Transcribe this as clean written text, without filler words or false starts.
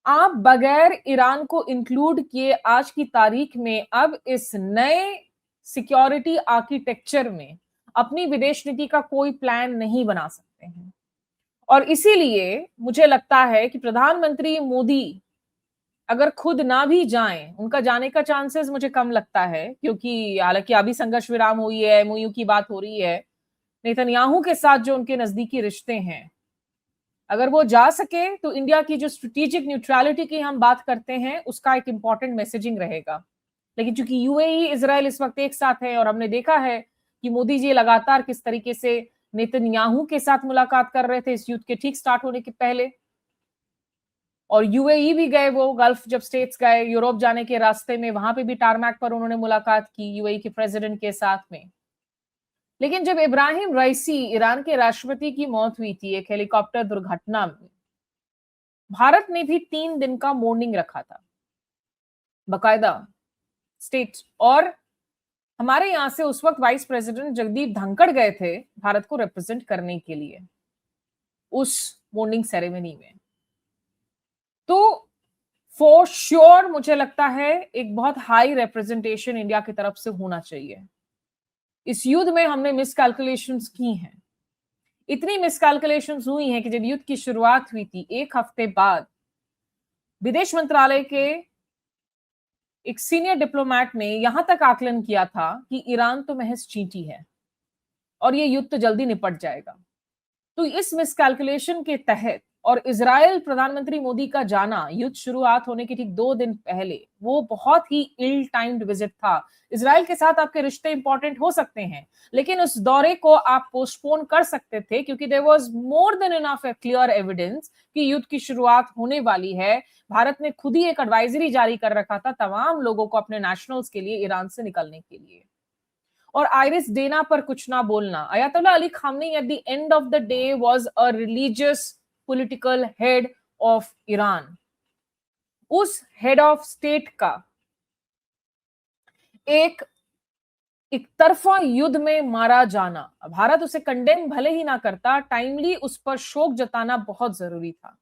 आप बगैर ईरान को इंक्लूड किए आज की तारीख में अब इस नए सिक्योरिटी आर्किटेक्चर में अपनी विदेश नीति का कोई प्लान नहीं बना सकते हैं। और इसीलिए मुझे लगता है कि प्रधानमंत्री मोदी अगर खुद ना भी जाएं, उनका जाने का चांसेस मुझे कम लगता है, क्योंकि हालांकि अभी संघर्ष विराम हुई है, एमओयू की बात हो रही है, नेतन्याहू के साथ जो उनके नजदीकी रिश्ते हैं, अगर वो जा सके तो इंडिया की जो स्ट्रेटेजिक न्यूट्रलिटी की हम बात करते हैं उसका एक इंपॉर्टेंट मैसेजिंग रहेगा। लेकिन चूंकि यूएई इजराइल इस वक्त एक साथ है और हमने देखा है कि मोदी जी लगातार किस तरीके से नेतन्याहू के साथ मुलाकात कर रहे थे इस युद्ध के ठीक स्टार्ट होने के पहले, और यूएई भी गए, वो गल्फ जब स्टेट्स गए, यूरोप जाने के रास्ते में वहां पे भी टारमैक पर उन्होंने मुलाकात की यूएई के प्रेसिडेंट के साथ में। लेकिन जब इब्राहिम रईसी ईरान के राष्ट्रपति की मौत हुई थी एक हेलीकॉप्टर दुर्घटना में, भारत ने भी 3 दिन का मॉर्निंग रखा था बकायदा स्टेट, और हमारे यहां से उस वक्त वाइस प्रेसिडेंट जगदीप धनखड़ गए थे भारत को रिप्रेजेंट करने के लिए उस मॉर्निंग सेरेमनी में। तो फॉर श्योर मुझे लगता है एक बहुत हाई रिप्रेजेंटेशन इंडिया की तरफ से होना चाहिए। इस युद्ध में हमने मिसकैलकुलेशंस की हैं, इतनी मिसकैलकुलेशंस हुई हैं कि जब युद्ध की शुरुआत हुई थी एक हफ्ते बाद विदेश मंत्रालय के एक सीनियर डिप्लोमैट ने यहां तक आकलन किया था कि ईरान तो महज चींटी है और ये युद्ध तो जल्दी निपट जाएगा। तो इस मिसकैलकुलेशन के तहत और इजराइल प्रधानमंत्री मोदी का जाना युद्ध शुरुआत होने के ठीक 2 दिन पहले, वो बहुत ही इल टाइम्ड विजिट था। इजराइल के साथ आपके रिश्ते इंपॉर्टेंट हो सकते हैं, लेकिन उस दौरे को आप पोस्टपोन कर सकते थे क्योंकि there was more than enough clear evidence कि युद्ध की शुरुआत होने वाली है। भारत ने खुद ही एक एडवाइजरी जारी कर रखा था तमाम लोगों को अपने नेशनल्स के लिए ईरान से निकलने के लिए। और आयरिस डेना पर कुछ ना बोलना, अयतुल्ला Ali खामनी at the end of the day was a religious political head of Iran. उस हेड ऑफ स्टेट का एक तरफा युद्ध में मारा जाना, भारत उसे कंडेम भले ही ना करता, टाइमली उस पर शोक जताना बहुत जरूरी था।